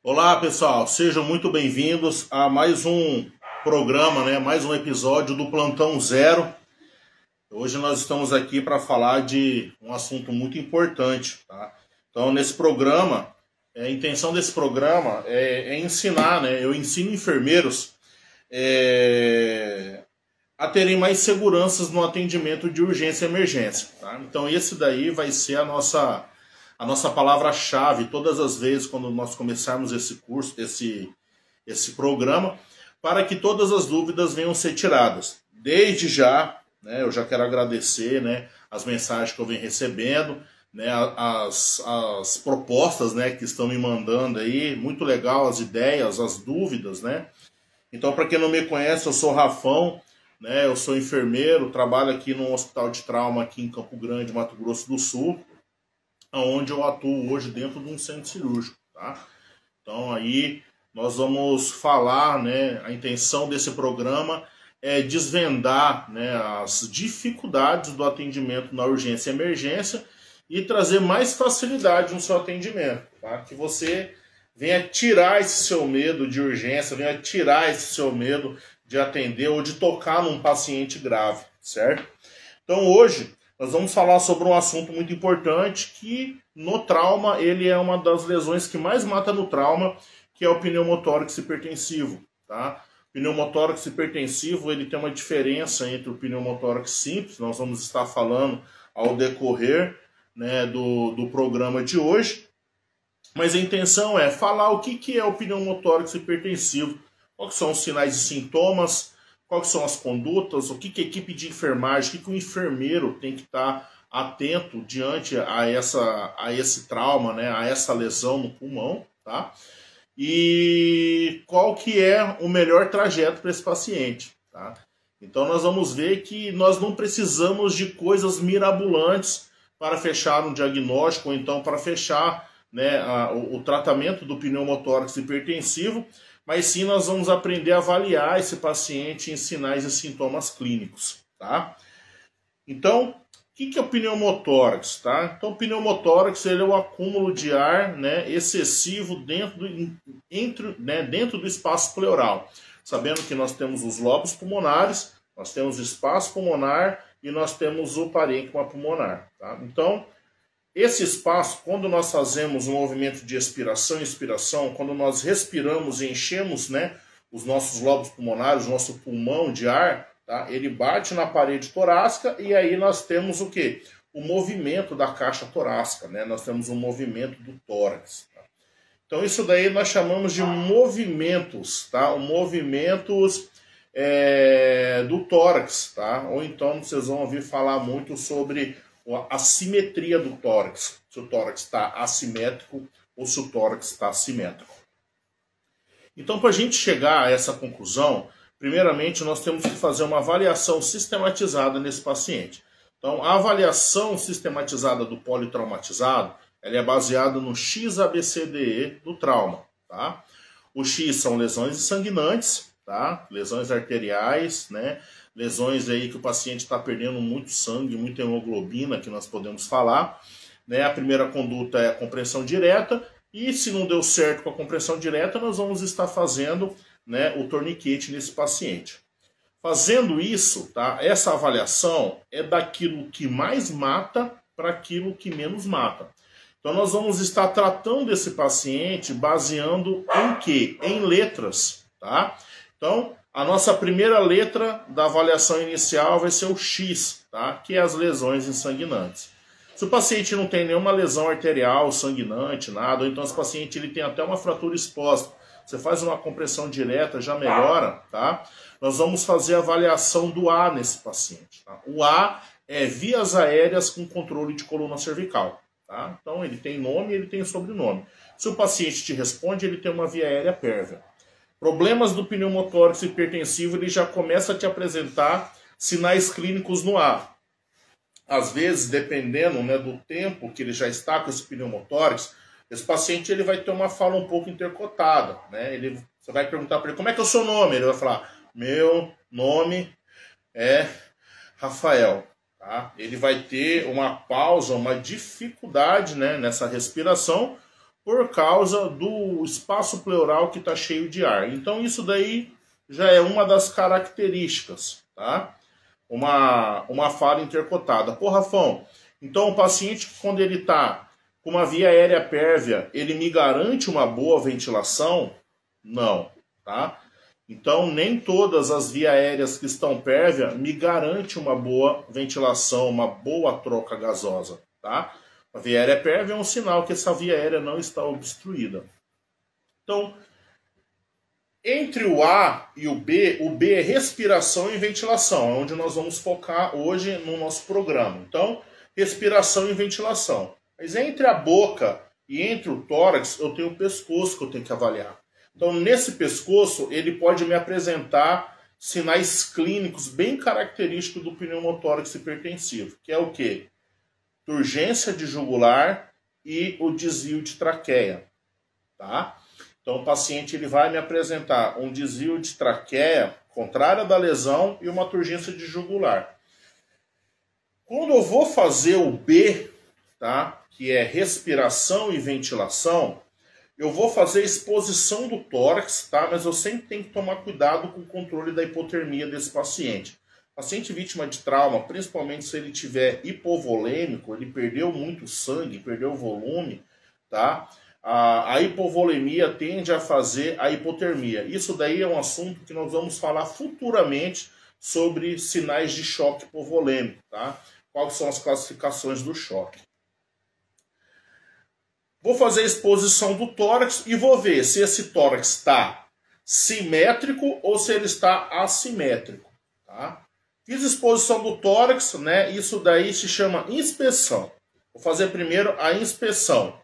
Olá pessoal, sejam muito bem-vindos a mais um programa, mais um episódio do Plantão Zero. Hoje nós estamos aqui para falar de um assunto muito importante, tá? Então nesse programa, a intenção desse programa é ensinar, eu ensino enfermeiros a terem mais seguranças no atendimento de urgência e emergência, tá? Então esse daí vai ser a nossa palavra-chave todas as vezes quando nós começarmos esse curso, esse programa, para que todas as dúvidas venham ser tiradas. Desde já, eu já quero agradecer, as mensagens que eu venho recebendo, as propostas, que estão me mandando aí, muito legal as ideias, as dúvidas, Então, para quem não me conhece, eu sou Rafão, eu sou enfermeiro, trabalho aqui no Hospital de Trauma aqui em Campo Grande, Mato Grosso do Sul, onde eu atuo hoje dentro de um centro cirúrgico, tá? Então aí nós vamos falar, a intenção desse programa é desvendar, as dificuldades do atendimento na urgência e emergência e trazer mais facilidade no seu atendimento, tá? Que você venha tirar esse seu medo de urgência, venha tirar esse seu medo de atender ou de tocar num paciente grave, certo? Então hoje nós vamos falar sobre um assunto muito importante que no trauma ele é uma das lesões que mais mata no trauma, que é o pneumotórax hipertensivo, tá? O pneumotórax hipertensivo ele tem uma diferença entre o pneumotórax simples, nós vamos estar falando ao decorrer do programa de hoje, mas a intenção é falar o que é o pneumotórax hipertensivo, quais são os sinais e sintomas, quais são as condutas, o que a equipe de enfermagem, o que o enfermeiro tem que estar atento diante a esse trauma, a essa lesão no pulmão, tá? E qual que é o melhor trajeto para esse paciente, tá? Então nós vamos ver que nós não precisamos de coisas mirabolantes para fechar um diagnóstico ou então para fechar o tratamento do pneumotórax hipertensivo, mas sim nós vamos aprender a avaliar esse paciente em sinais e sintomas clínicos, tá? Então, o que é o pneumotórax, tá? Então, o pneumotórax ele é o acúmulo de ar, excessivo dentro do espaço pleural. Sabendo que nós temos os lobos pulmonares, nós temos o espaço pulmonar e nós temos o parênquima pulmonar, tá? Então, esse espaço, quando nós fazemos um movimento de expiração e inspiração, quando nós respiramos e enchemos os nossos lobos pulmonares, o nosso pulmão de ar, tá? Ele bate na parede torácica e aí nós temos o quê? O movimento da caixa torácica, nós temos um movimento do tórax. Tá? Então isso daí nós chamamos de movimentos, tá? Movimentos do tórax, tá? Ou então vocês vão ouvir falar muito sobre a simetria do tórax, se o tórax está assimétrico ou se o tórax está simétrico. Então, para a gente chegar a essa conclusão, primeiramente nós temos que fazer uma avaliação sistematizada nesse paciente. Então, a avaliação sistematizada do politraumatizado, ela é baseada no XABCDE do trauma, tá? O X são lesões sanguinantes, tá? Lesões arteriais, lesões aí que o paciente está perdendo muito sangue, muita hemoglobina, que nós podemos falar. A primeira conduta é a compressão direta, e se não deu certo com a compressão direta, nós vamos estar fazendo o torniquete nesse paciente. Fazendo isso, tá? Essa avaliação é daquilo que mais mata para aquilo que menos mata. Então nós vamos estar tratando esse paciente baseando em quê? Em letras, tá? Então, a nossa primeira letra da avaliação inicial vai ser o X, tá? Que é as lesões insanguinantes. Se o paciente não tem nenhuma lesão arterial, sanguinante, nada, ou então esse paciente ele tem até uma fratura exposta, você faz uma compressão direta, já melhora, tá? Nós vamos fazer a avaliação do A nesse paciente. Tá? O A é vias aéreas com controle de coluna cervical, tá? Então ele tem nome e ele tem sobrenome. Se o paciente te responde, ele tem uma via aérea pérvia. Problemas do pneumotórax hipertensivo, ele já começa a te apresentar sinais clínicos no ar. Às vezes, dependendo do tempo que ele já está com esse pneumotórax, esse paciente ele vai ter uma fala um pouco intercotada. Você vai perguntar para ele, como é que é o seu nome? Ele vai falar, meu nome é Rafael. Tá? Ele vai ter uma pausa, uma dificuldade nessa respiração, por causa do espaço pleural que está cheio de ar. Então isso daí já é uma das características, tá? Uma falha intercotada. Pô, Rafão, então o paciente, quando ele está com uma via aérea pérvia, ele me garante uma boa ventilação? Não, tá? Então nem todas as vias aéreas que estão pérvia me garantem uma boa ventilação, uma boa troca gasosa, tá? A via aérea pérvia é um sinal que essa via aérea não está obstruída. Então, entre o A e o B é respiração e ventilação, é onde nós vamos focar hoje no nosso programa. Então, respiração e ventilação. Mas entre a boca e entre o tórax, eu tenho o pescoço que eu tenho que avaliar. Então, nesse pescoço, ele pode me apresentar sinais clínicos bem característicos do pneumotórax hipertensivo, que é o quê? Turgência de jugular e o desvio de traqueia, tá? Então o paciente ele vai me apresentar um desvio de traqueia contrária da lesão e uma turgência de jugular. Quando eu vou fazer o B, tá? Que é respiração e ventilação, eu vou fazer exposição do tórax, tá? Mas eu sempre tenho que tomar cuidado com o controle da hipotermia desse paciente. Paciente vítima de trauma, principalmente se ele tiver hipovolêmico, ele perdeu muito sangue, perdeu volume, tá? A hipovolemia tende a fazer a hipotermia. Isso daí é um assunto que nós vamos falar futuramente sobre sinais de choque hipovolêmico, tá? Quais são as classificações do choque. Vou fazer a exposição do tórax e vou ver se esse tórax está simétrico ou se ele está assimétrico, tá? Fiz exposição do tórax, né? Isso daí se chama inspeção. Vou fazer primeiro a inspeção.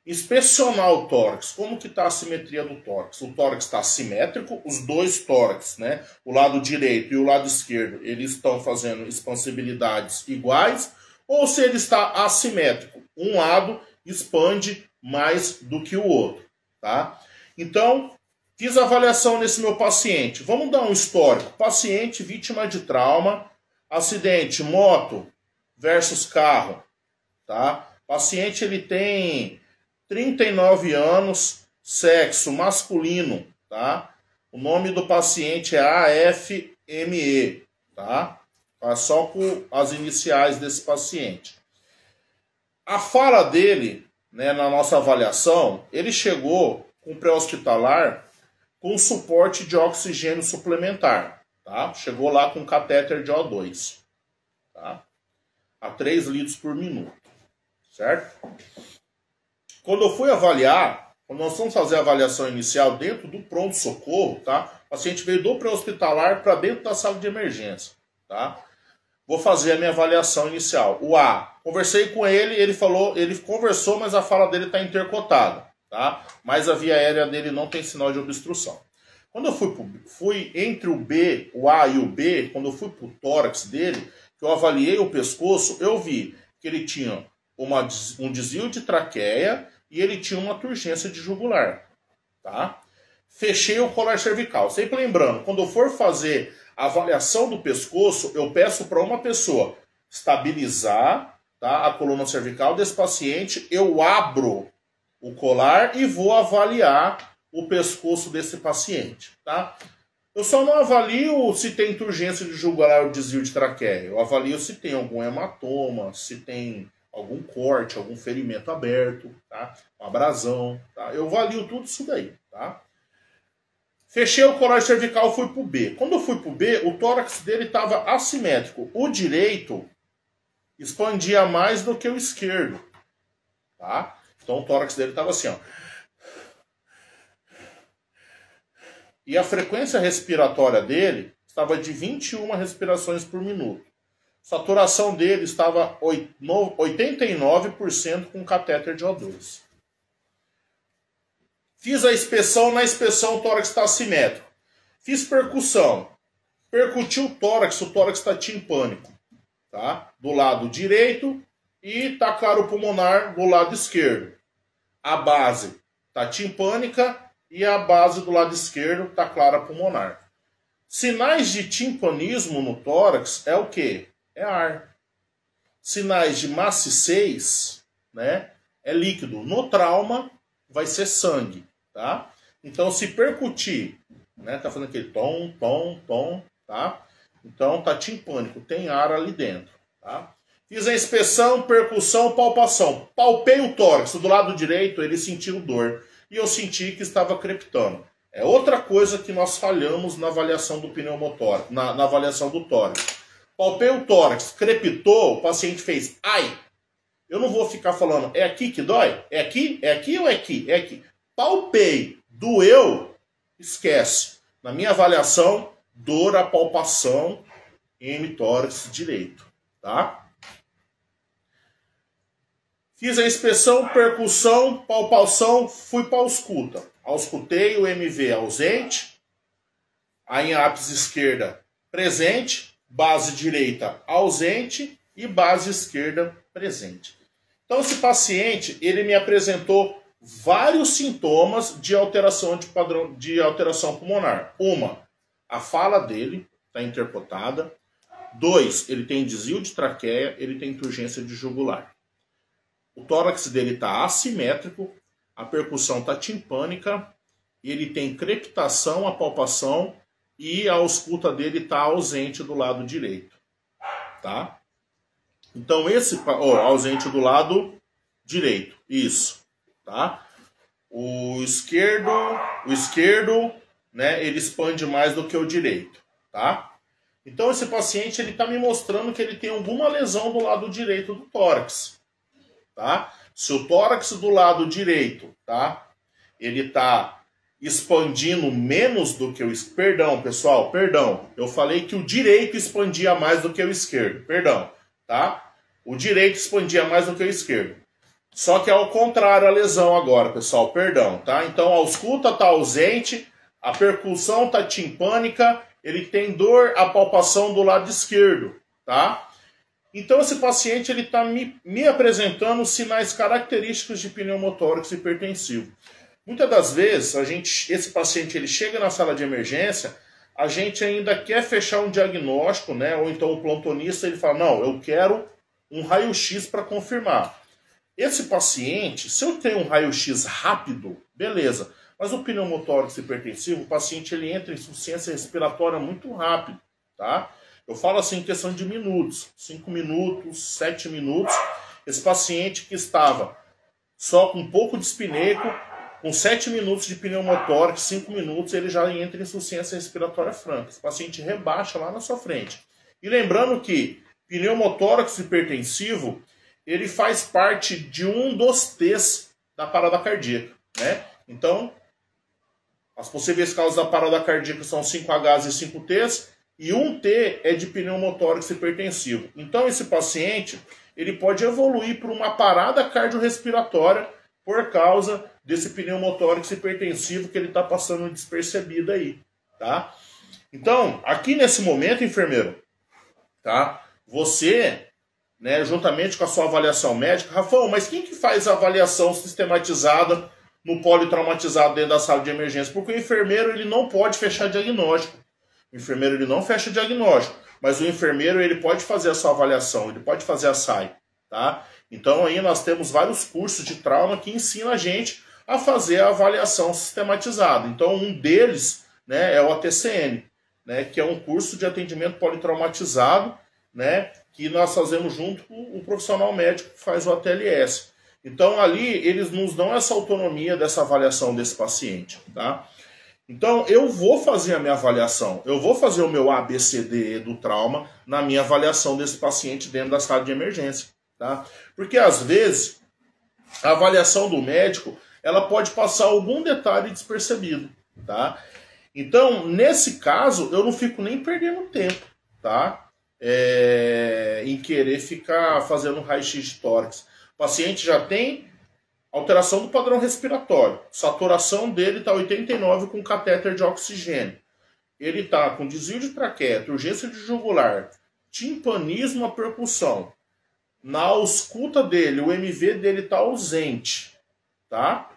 Inspecionar o tórax. Como que está a simetria do tórax? O tórax está simétrico, os dois tórax, né? O lado direito e o lado esquerdo, eles estão fazendo expansibilidades iguais, ou se ele está assimétrico. Um lado expande mais do que o outro, tá? Então, fiz a avaliação nesse meu paciente. Vamos dar um histórico. Paciente vítima de trauma, acidente moto versus carro, tá? Paciente ele tem 39 anos, sexo masculino, tá? O nome do paciente é AFME, tá? Só com as iniciais desse paciente. A fala dele, né, na nossa avaliação, ele chegou com pré-hospitalar com suporte de oxigênio suplementar, tá? Chegou lá com catéter de O2, tá? A 3 litros por minuto, certo? Quando eu fui avaliar, quando nós vamos fazer a avaliação inicial dentro do pronto-socorro, tá? O paciente veio do pré-hospitalar para dentro da sala de emergência, tá? Vou fazer a minha avaliação inicial. O A, conversei com ele, ele falou, ele conversou, mas a fala dele está intercotada, tá? Mas a via aérea dele não tem sinal de obstrução. Quando eu fui entre o B, o A e o B, quando eu fui para o tórax dele, que eu avaliei o pescoço, eu vi que ele tinha um desvio de traqueia e ele tinha uma turgência de jugular, tá? Fechei o colar cervical. Sempre lembrando, quando eu for fazer a avaliação do pescoço, eu peço para uma pessoa estabilizar, tá, a coluna cervical desse paciente, eu abro o colar e vou avaliar o pescoço desse paciente, tá? Eu só não avalio se tem turgência de jugular ou desvio de traqueia. Eu avalio se tem algum hematoma, se tem algum corte, algum ferimento aberto, tá? Uma abrasão, tá? Eu avalio tudo isso daí, tá? Fechei o colar cervical e fui pro B. Quando eu fui pro B, o tórax dele estava assimétrico. O direito expandia mais do que o esquerdo, tá? Então o tórax dele estava assim, ó. E a frequência respiratória dele estava de 21 respirações por minuto. Saturação dele estava 89% com catéter de O2. Fiz a inspeção, na inspeção o tórax está assimétrico. Fiz percussão. Percuti o tórax está timpânico, tá? Do lado direito e está claro pulmonar do lado esquerdo. A base está timpânica e a base do lado esquerdo está clara pulmonar. Sinais de timpanismo no tórax é o quê? É ar. Sinais de maciçez, né? É líquido. No trauma, vai ser sangue, tá? Então, se percutir, né, tá fazendo aquele tom, tom, tom, tá? Então, tá timpânico, tem ar ali dentro, tá? Fiz a inspeção, percussão, palpação. Palpei o tórax do lado direito, ele sentiu dor. E eu senti que estava crepitando. É outra coisa que nós falhamos na avaliação do pneumotórax, na avaliação do tórax. Palpei o tórax, crepitou, o paciente fez ai. Eu não vou ficar falando, é aqui que dói? É aqui? É aqui ou é aqui? É aqui. Palpei, doeu, esquece. Na minha avaliação, dor a palpação em hemitórax direito, tá? Fiz a inspeção, percussão, palpação, fui para a ausculta. Auscultei o MV ausente, a em ápice esquerda presente, base direita ausente e base esquerda presente. Então esse paciente, ele me apresentou vários sintomas de alteração de padrão de alteração pulmonar. Uma, a fala dele está intercotada. 2, ele tem desvio de traqueia, ele tem turgência de jugular. O tórax dele está assimétrico, a percussão está timpânica, ele tem crepitação, a palpação e a ausculta dele está ausente do lado direito, tá? Então esse, ausente do lado direito, isso, tá? O esquerdo, né, ele expande mais do que o direito, tá? Então esse paciente, ele está me mostrando que ele tem alguma lesão do lado direito do tórax. Tá? Se o tórax do lado direito, tá? Ele está expandindo menos do que o esquerdo. Perdão, pessoal, perdão. Eu falei que o direito expandia mais do que o esquerdo. Perdão, tá? O direito expandia mais do que o esquerdo. Só que é ao contrário a lesão agora, pessoal. Perdão, tá? Então a ausculta está ausente, a percussão está timpânica, ele tem dor, a palpação do lado esquerdo, tá? Então esse paciente ele está me apresentando sinais característicos de pneumotórax hipertensivo. Muitas das vezes, esse paciente ele chega na sala de emergência, a gente ainda quer fechar um diagnóstico, né? Ou então o plantonista ele fala, não, eu quero um raio-x para confirmar. Esse paciente, se eu tenho um raio-x rápido, beleza. Mas o pneumotórax hipertensivo, o paciente ele entra em insuficiência respiratória muito rápido, tá? Eu falo assim em questão de minutos, 5 minutos, 7 minutos. Esse paciente que estava só com um pouco de espineco, com 7 minutos de pneumotórax, 5 minutos, ele já entra em insuficiência respiratória franca. Esse paciente rebaixa lá na sua frente. E lembrando que pneumotórax hipertensivo, ele faz parte de um dos T's da parada cardíaca, né? Então, as possíveis causas da parada cardíaca são 5Hs e 5T's. E um T é de pneumotórax hipertensivo. Então esse paciente, ele pode evoluir para uma parada cardiorrespiratória por causa desse pneumotórax hipertensivo que ele está passando despercebido aí, tá? Então, aqui nesse momento, enfermeiro, tá? Você, né, juntamente com a sua avaliação médica, Rafão, mas quem que faz a avaliação sistematizada no politraumatizado dentro da sala de emergência? Porque o enfermeiro, ele não pode fechar diagnóstico. O enfermeiro ele não fecha diagnóstico, mas o enfermeiro ele pode fazer a sua avaliação, ele pode fazer a SAI, tá? Então aí nós temos vários cursos de trauma que ensinam a gente a fazer a avaliação sistematizada. Então um deles, né, é o ATCN, né, que é um curso de atendimento politraumatizado, né, que nós fazemos junto com o profissional médico que faz o ATLS. Então ali eles nos dão essa autonomia dessa avaliação desse paciente, tá? Então, eu vou fazer a minha avaliação, eu vou fazer o meu ABCDE do trauma na minha avaliação desse paciente dentro da sala de emergência, tá? Porque, às vezes, a avaliação do médico, ela pode passar algum detalhe despercebido, tá? Então, nesse caso, eu não fico nem perdendo tempo, tá? Em querer ficar fazendo raio-x de tórax. O paciente já tem alteração do padrão respiratório. Saturação dele está 89 com catéter de oxigênio. Ele está com desvio de traqueia, urgência de jugular, timpanismo à percussão. Na ausculta dele, o MV dele está ausente, tá?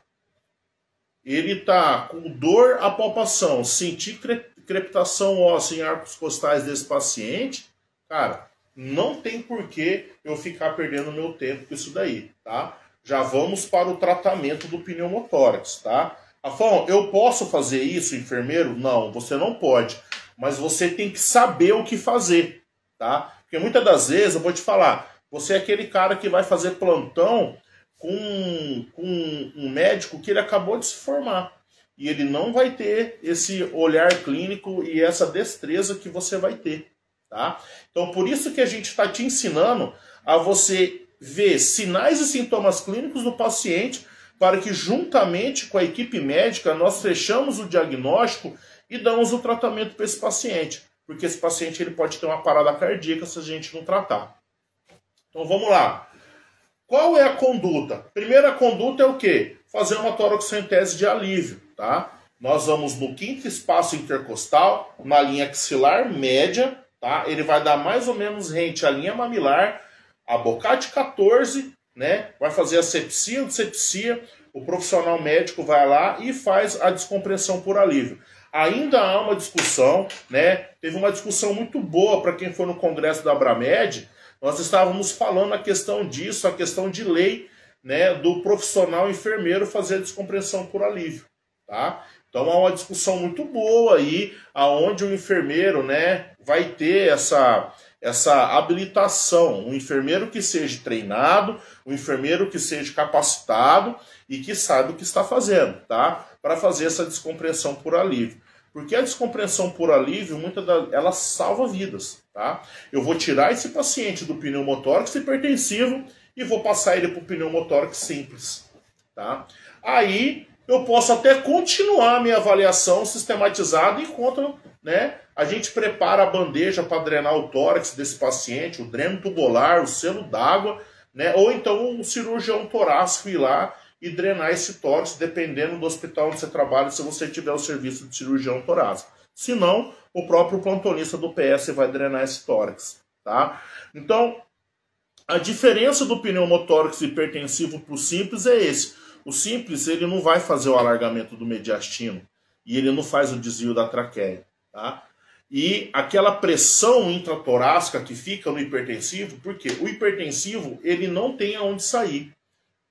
Ele está com dor à palpação, sentir crepitação óssea em arcos costais desse paciente, cara, não tem por que eu ficar perdendo meu tempo com isso daí, tá? já vamos para o tratamento do pneumotórax, tá? Rafão, eu posso fazer isso, enfermeiro? Não, você não pode. Mas você tem que saber o que fazer, tá? Porque muitas das vezes, eu vou te falar, você é aquele cara que vai fazer plantão com um médico que ele acabou de se formar. E ele não vai ter esse olhar clínico e essa destreza que você vai ter, tá? Então, por isso que a gente está te ensinando a você ver sinais e sintomas clínicos do paciente para que, juntamente com a equipe médica, nós fechamos o diagnóstico e damos o tratamento para esse paciente. Porque esse paciente ele pode ter uma parada cardíaca se a gente não tratar. Então, vamos lá. Qual é a conduta? Primeira conduta é o quê? Fazer uma toracocentese de alívio, tá? Nós vamos no quinto espaço intercostal, na linha axilar média, tá? Ele vai dar mais ou menos rente à linha mamilar, a bocate 14, né? Vai fazer a sepsia, dissepsia, o profissional médico vai lá e faz a descompressão por alívio. Ainda há uma discussão, né? Teve uma discussão muito boa para quem foi no congresso da Abramed. Nós estávamos falando a questão disso, a questão de lei, né, do profissional enfermeiro fazer a descompressão por alívio, tá? Então há uma discussão muito boa aí, aonde o enfermeiro, né, vai ter essa habilitação, um enfermeiro que seja treinado, um enfermeiro que seja capacitado e que saiba o que está fazendo, tá? Para fazer essa descompressão por alívio. Porque a descompressão por alívio, ela salva vidas, tá? Eu vou tirar esse paciente do pneumotórax hipertensivo e vou passar ele para o pneumotórax simples, tá? Aí eu posso até continuar a minha avaliação sistematizada enquanto, né, a gente prepara a bandeja para drenar o tórax desse paciente, o dreno tubular, o selo d'água, né? Ou então o cirurgião torácico ir lá e drenar esse tórax, dependendo do hospital onde você trabalha, se você tiver o serviço de cirurgião torácico. Se não, o próprio plantonista do PS vai drenar esse tórax, tá? Então, a diferença do pneumotórax hipertensivo para o simples é esse. O simples, ele não vai fazer o alargamento do mediastino e ele não faz o desvio da traqueia, tá? E aquela pressão intratorácica que fica no hipertensivo, porque o hipertensivo, ele não tem aonde sair,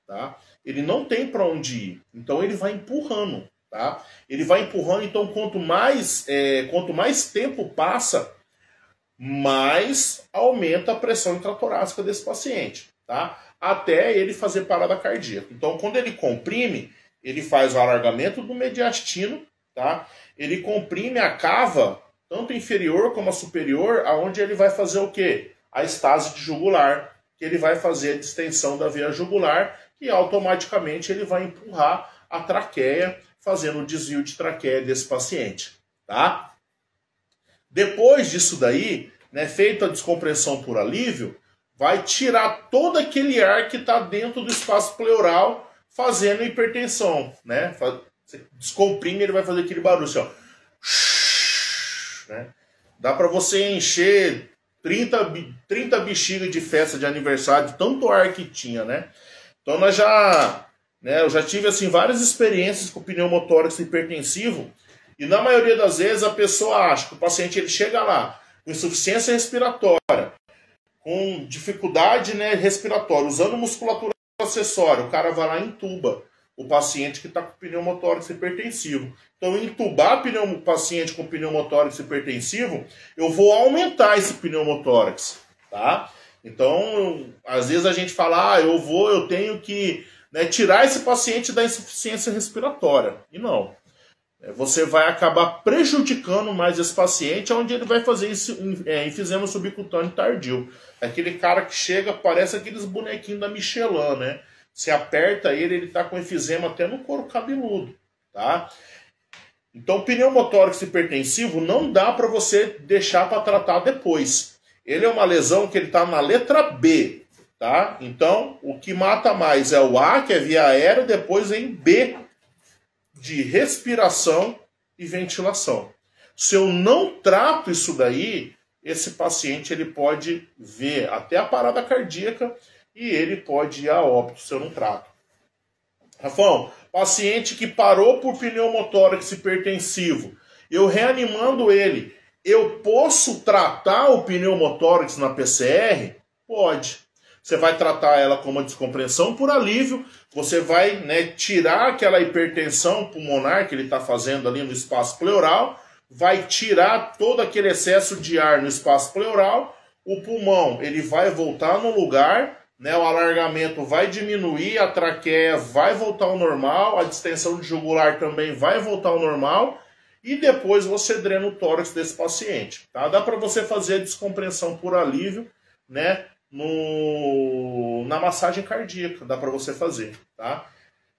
tá? Ele não tem para onde ir, então ele vai empurrando, tá? Ele vai empurrando, então quanto mais tempo passa, mais aumenta a pressão intratorácica desse paciente, tá? Até ele fazer parada cardíaca. Então, quando ele comprime, ele faz o alargamento do mediastino, tá? Ele comprime a cava, tanto inferior como a superior, aonde ele vai fazer o quê? A estase de jugular, que ele vai fazer a distensão da veia jugular e automaticamente ele vai empurrar a traqueia, fazendo o desvio de traqueia desse paciente, tá? Depois disso daí, né, feita a descompressão por alívio, vai tirar todo aquele ar que está dentro do espaço pleural, fazendo hipertensão, né? Você descomprime, ele vai fazer aquele barulho assim, ó. Né? Dá para você encher 30 bexigas de festa de aniversário, de tanto ar que tinha, né? Então eu já tive assim várias experiências com pneumotórax hipertensivo e na maioria das vezes a pessoa acha que o paciente ele chega lá com insuficiência respiratória, com dificuldade, né, respiratória, usando musculatura acessória, o cara vai lá e entuba o paciente que está com pneumotórax hipertensivo. Então, entubar o paciente com pneumotórax hipertensivo, eu vou aumentar esse pneumotórax, tá? Então, às vezes a gente fala, eu tenho que, né, tirar esse paciente da insuficiência respiratória. E não. Você vai acabar prejudicando mais esse paciente, onde ele vai fazer enfisema subcutâneo tardio. Aquele cara que chega, parece aqueles bonequinhos da Michelin, né? Se aperta ele está com enfisema até no couro cabeludo, tá? Então, pneumotórax hipertensivo não dá para você deixar para tratar depois. Ele é uma lesão que ele está na letra B, tá? Então, o que mata mais é o A, que é via aérea, depois vem B, de respiração e ventilação. Se eu não trato isso daí, esse paciente ele pode ver até a parada cardíaca e ele pode ir a óbito se eu não trato. Rafão, paciente que parou por pneumotórax hipertensivo, eu reanimando ele, eu posso tratar o pneumotórax na PCR? Pode. você vai tratar ela como uma descompressão por alívio, você vai, né, tirar aquela hipertensão pulmonar que ele está fazendo ali no espaço pleural, vai tirar todo aquele excesso de ar no espaço pleural, o pulmão ele vai voltar no lugar, né, o alargamento vai diminuir, a traqueia vai voltar ao normal, a distensão de jugular também vai voltar ao normal, e depois você drena o tórax desse paciente. Tá? Dá para você fazer a descompressão por alívio, né, na massagem cardíaca, dá para você fazer. Tá?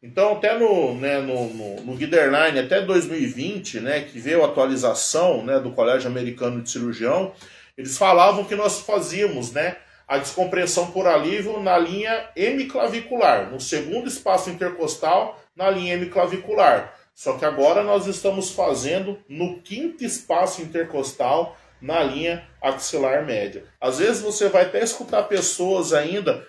Então, até no Guideline, até 2020, né, que veio a atualização, né, do Colégio Americano de Cirurgião, eles falavam que nós fazíamos, né, a descompressão por alívio na linha hemiclavicular, no segundo espaço intercostal, na linha hemiclavicular. Só que agora nós estamos fazendo no quinto espaço intercostal, na linha axilar média. Às vezes você vai até escutar pessoas ainda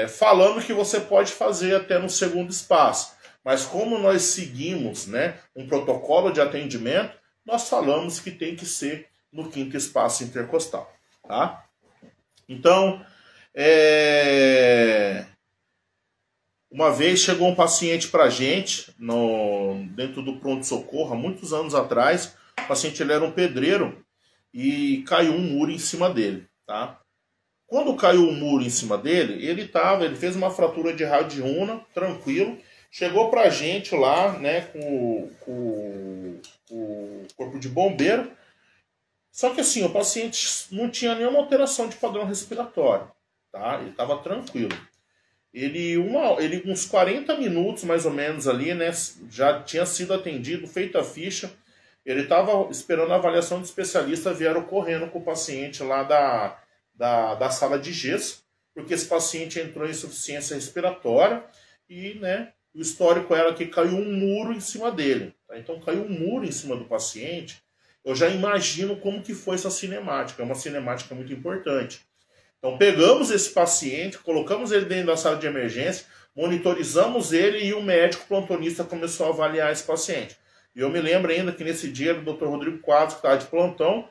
falando que você pode fazer até no segundo espaço. Mas como nós seguimos, né, um protocolo de atendimento, nós falamos que tem que ser no quinto espaço intercostal. Tá? Então, uma vez chegou um paciente para a gente, dentro do pronto-socorro, há muitos anos atrás. O paciente ele era um pedreiro e caiu um muro em cima dele. Tá? Quando caiu o muro em cima dele, ele fez uma fratura de radiúna, tranquilo. Chegou para a gente lá, né, com o corpo de bombeiro. Só que assim, o paciente não tinha nenhuma alteração de padrão respiratório. Tá? Ele estava tranquilo. Ele, uns 40 minutos mais ou menos ali, né, já tinha sido atendido, feita a ficha. Ele estava esperando a avaliação do especialista, vieram correndo com o paciente lá da sala de gesso, porque esse paciente entrou em insuficiência respiratória e, né, o histórico era que caiu um muro em cima dele. Tá? Então caiu um muro em cima do paciente. Eu já imagino como que foi essa cinemática. É uma cinemática muito importante. Então pegamos esse paciente, colocamos ele dentro da sala de emergência, monitorizamos ele e o médico plantonista começou a avaliar esse paciente. E eu me lembro ainda que nesse dia o Dr. Rodrigo Quadros, que estava de plantão,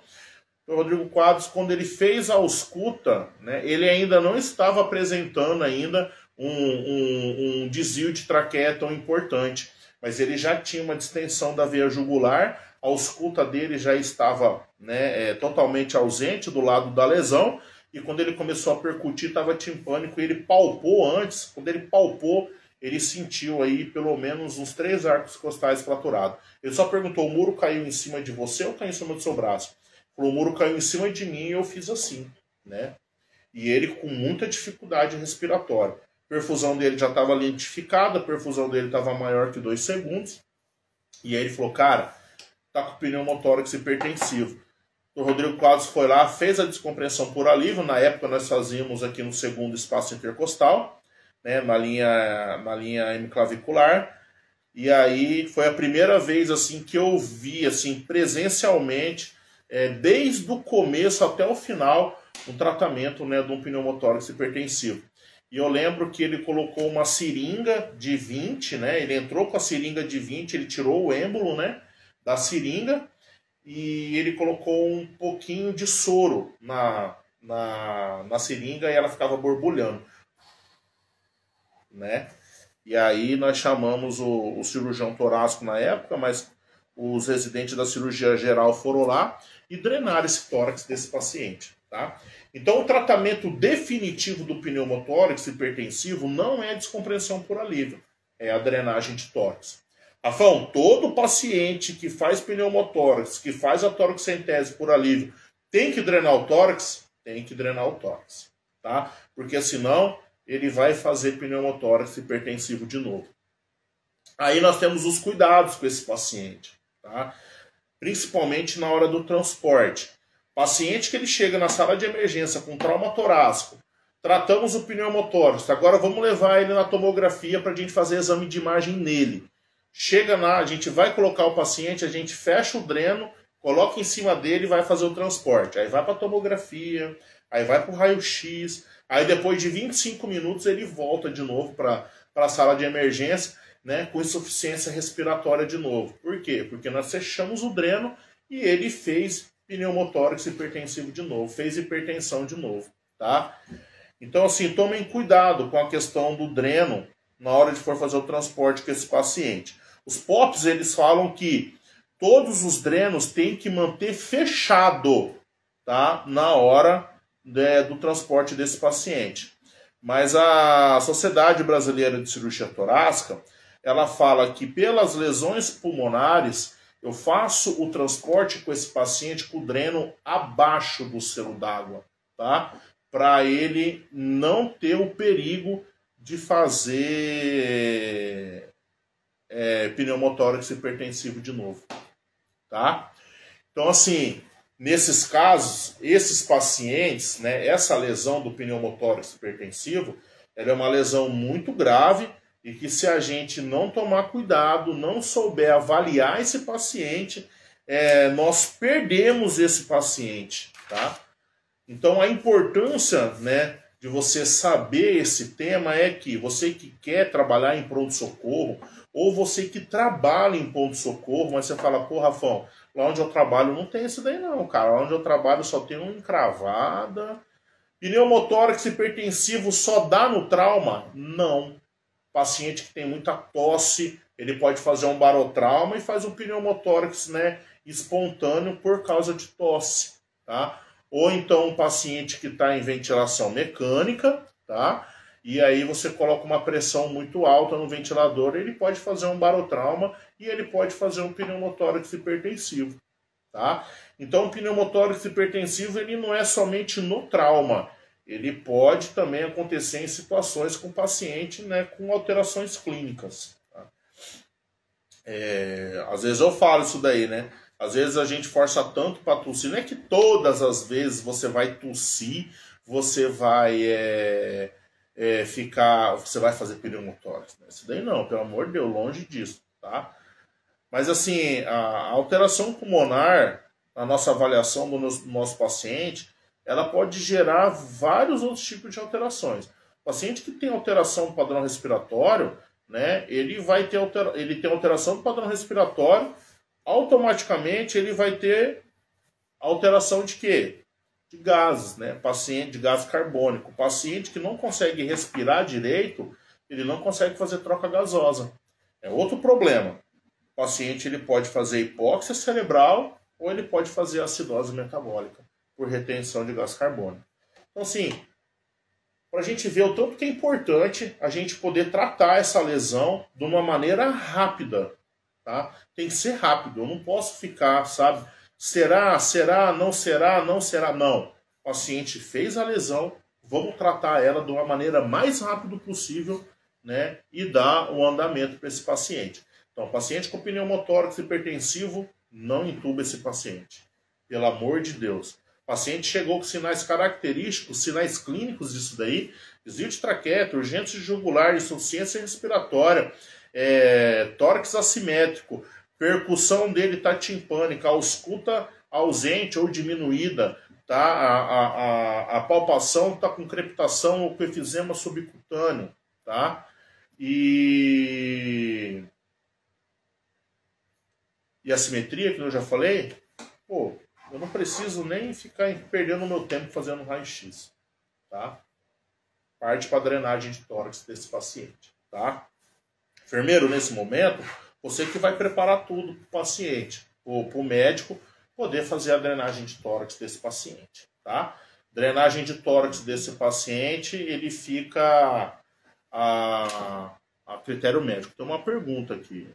o Rodrigo Quadros, quando ele fez a ausculta, né, ele ainda não estava apresentando ainda um desvio de traqueia tão importante, mas ele já tinha uma distensão da veia jugular, a ausculta dele já estava, né, totalmente ausente do lado da lesão, e quando ele começou a percutir, estava timpânico, e ele palpou antes, quando ele palpou, ele sentiu aí pelo menos uns 3 arcos costais fraturados. Ele só perguntou, o muro caiu em cima de você ou caiu em cima do seu braço? O muro caiu em cima de mim e eu fiz assim, né? E ele com muita dificuldade respiratória. A perfusão dele já estava lentificada, a perfusão dele estava maior que 2 segundos. E aí ele falou, cara, tá com pneumotórax hipertensivo. O Rodrigo Quadros foi lá, fez a descompressão por alívio. Na época nós fazíamos aqui no segundo espaço intercostal, né, na linha hemiclavicular. E aí foi a primeira vez assim que eu vi assim, presencialmente, desde o começo até o final, um tratamento, né, de um pneumotórax hipertensivo. E eu lembro que ele colocou uma seringa de 20, né, ele entrou com a seringa de 20, ele tirou o êmbolo, né, da seringa, e ele colocou um pouquinho de soro na seringa e ela ficava borbulhando, né? E aí nós chamamos o cirurgião torácico na época, mas os residentes da cirurgia geral foram lá e drenaram esse tórax desse paciente, tá? Então o tratamento definitivo do pneumotórax hipertensivo não é a descompressão por alívio, é a drenagem de tórax. Rafão, todo paciente que faz pneumotórax, que faz a toracocentese por alívio, tem que drenar o tórax? Tem que drenar o tórax, tá? Porque senão ele vai fazer pneumotórax hipertensivo de novo. Aí nós temos os cuidados com esse paciente, tá? Principalmente na hora do transporte. Paciente que ele chega na sala de emergência com trauma torácico, tratamos o pneumotórax, agora vamos levar ele na tomografia para a gente fazer exame de imagem nele. Chega lá, a gente vai colocar o paciente, a gente fecha o dreno, coloca em cima dele e vai fazer o transporte. Aí vai para a tomografia, aí vai para o raio-x, aí depois de 25 minutos ele volta de novo para a sala de emergência, né, com insuficiência respiratória de novo. Por quê? Porque nós fechamos o dreno e ele fez pneumotórax hipertensivo de novo, fez hipertensão de novo, tá? Então, assim, tomem cuidado com a questão do dreno na hora de for fazer o transporte com esse paciente. Os POPs, eles falam que todos os drenos têm que manter fechado, tá? Na hora do transporte desse paciente. Mas a Sociedade Brasileira de Cirurgia Torácica, ela fala que pelas lesões pulmonares, eu faço o transporte com esse paciente com o dreno abaixo do selo d'água, tá? Para ele não ter o perigo de fazer pneumotórax hipertensivo de novo, tá? Então, assim, nesses casos, esses pacientes, né, essa lesão do pneumotórax hipertensivo, ela é uma lesão muito grave e que se a gente não tomar cuidado, não souber avaliar esse paciente, nós perdemos esse paciente, tá? Então, a importância, né, de você saber esse tema é que você que quer trabalhar em pronto-socorro, ou você que trabalha em pronto-socorro, mas você fala, pô, Rafão, lá onde eu trabalho não tem isso daí não, cara. Lá onde eu trabalho só tem uma encravada. Pneumotórax hipertensivo só dá no trauma? Não. Paciente que tem muita tosse, ele pode fazer um barotrauma e faz um pneumotórax, né, espontâneo por causa de tosse, tá? Ou então um paciente que está em ventilação mecânica, tá? E aí você coloca uma pressão muito alta no ventilador, ele pode fazer um barotrauma e ele pode fazer um pneumotórax hipertensivo, tá? Então o pneumotórax hipertensivo ele não é somente no trauma, ele pode também acontecer em situações com paciente, né, com alterações clínicas. Tá? Às vezes eu falo isso daí, né? Às vezes a gente força tanto para tossir, não é que todas as vezes você vai tossir, você vai você vai fazer pneumotórax. Né? Isso daí não, pelo amor de Deus, longe disso, tá? Mas assim, a alteração pulmonar, na nossa avaliação do nosso paciente, ela pode gerar vários outros tipos de alterações. O paciente que tem alteração do padrão respiratório, né, ele tem alteração do padrão respiratório, automaticamente ele vai ter alteração de quê? De gases, né? Paciente de gás carbônico. O paciente que não consegue respirar direito, ele não consegue fazer troca gasosa. É outro problema. O paciente ele pode fazer hipóxia cerebral ou ele pode fazer acidose metabólica por retenção de gás carbônico. Então, assim, para a gente ver o tanto que é importante a gente poder tratar essa lesão de uma maneira rápida, tá? Tem que ser rápido, eu não posso ficar, sabe? Será, não será, não será, não. O paciente fez a lesão, vamos tratar ela de uma maneira mais rápida possível, né? E dar o andamento para esse paciente. Então, paciente com pneumotórax hipertensivo, não intuba esse paciente. Pelo amor de Deus. O paciente chegou com sinais característicos, sinais clínicos disso daí, desvio de traqueia, urgência jugular, insuficiência respiratória, tórax assimétrico, percussão dele tá timpânica, ausculta ausente ou diminuída, tá? A palpação está com crepitação ou com efizema subcutâneo, tá? E a simetria, que eu já falei, pô, eu não preciso nem ficar perdendo meu tempo fazendo raio-x, tá? Parte para drenagem de tórax desse paciente, tá? Enfermeiro, nesse momento, você que vai preparar tudo para o paciente, para o médico poder fazer a drenagem de tórax desse paciente, tá? Drenagem de tórax desse paciente, ele fica a critério médico. Tem uma pergunta aqui.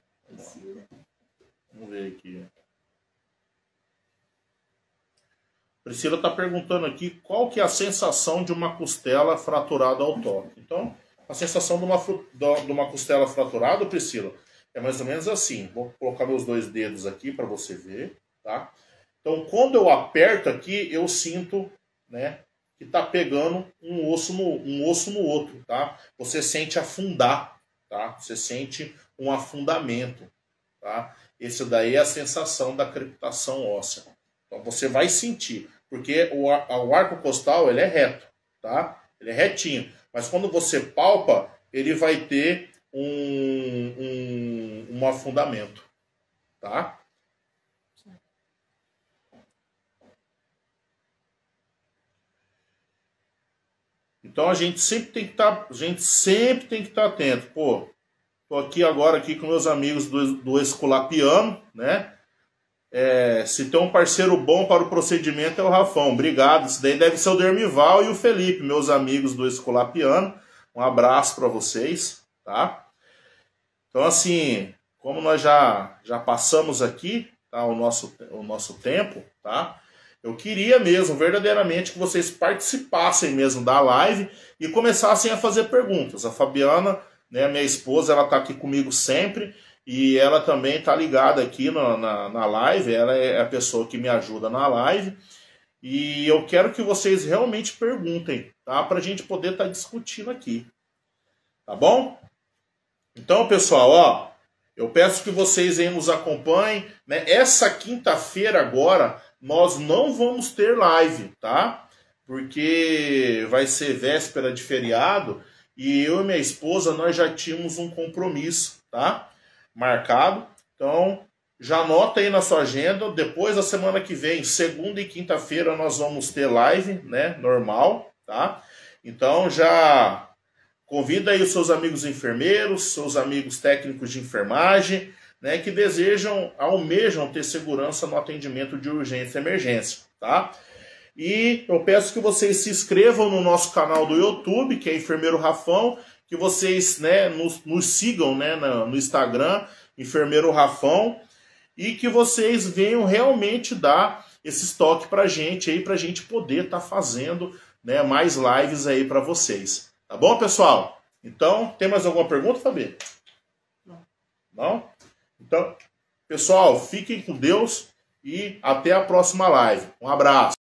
Vamos ver aqui. Priscila está perguntando aqui qual que é a sensação de uma costela fraturada ao toque. Então, a sensação de uma costela fraturada, Priscila, é mais ou menos assim. Vou colocar meus dois dedos aqui para você ver, tá? Então, quando eu aperto aqui, eu sinto, né, que está pegando um osso no outro, tá? Você sente afundar, tá? Você sente um afundamento, tá? Esse daí é a sensação da crepitação óssea. Então, você vai sentir, porque o arco costal, ele é reto, tá? Ele é retinho. Mas quando você palpa, ele vai ter um afundamento, tá? Então a gente sempre tem que estar atento. Pô, tô aqui agora aqui com meus amigos do Esculapiano, né? Se tem um parceiro bom para o procedimento é o Rafão. Obrigado. Isso daí deve ser o Dermival e o Felipe, meus amigos do Esculapiano. Um abraço para vocês, tá? Então assim, como nós já passamos aqui, tá, o nosso tempo, tá? Eu queria mesmo, verdadeiramente, que vocês participassem mesmo da live e começassem a fazer perguntas. A Fabiana, né, minha esposa, ela tá aqui comigo sempre e ela também tá ligada aqui na live. Ela é a pessoa que me ajuda na live e eu quero que vocês realmente perguntem, tá? Pra gente poder estar discutindo aqui, tá bom? Então, pessoal, ó, eu peço que vocês aí nos acompanhem, né? Essa quinta-feira agora nós não vamos ter live, tá? Porque vai ser véspera de feriado e eu e minha esposa nós já tínhamos um compromisso, tá? Marcado. Então, já anota aí na sua agenda. Depois da semana que vem, segunda e quinta-feira, nós vamos ter live, né? Normal, tá? Então, já convida aí os seus amigos enfermeiros, seus amigos técnicos de enfermagem, né, que almejam ter segurança no atendimento de urgência e emergência, tá? E eu peço que vocês se inscrevam no nosso canal do YouTube, que é Enfermeiro Rafão, que vocês, né, nos sigam, né, no Instagram, Enfermeiro Rafão, e que vocês venham realmente dar esse toque pra gente aí, pra gente poder estar fazendo, né, mais lives aí para vocês. Tá bom, pessoal? Então, tem mais alguma pergunta, Fabi? Não? Então, pessoal, fiquem com Deus e até a próxima live. Um abraço.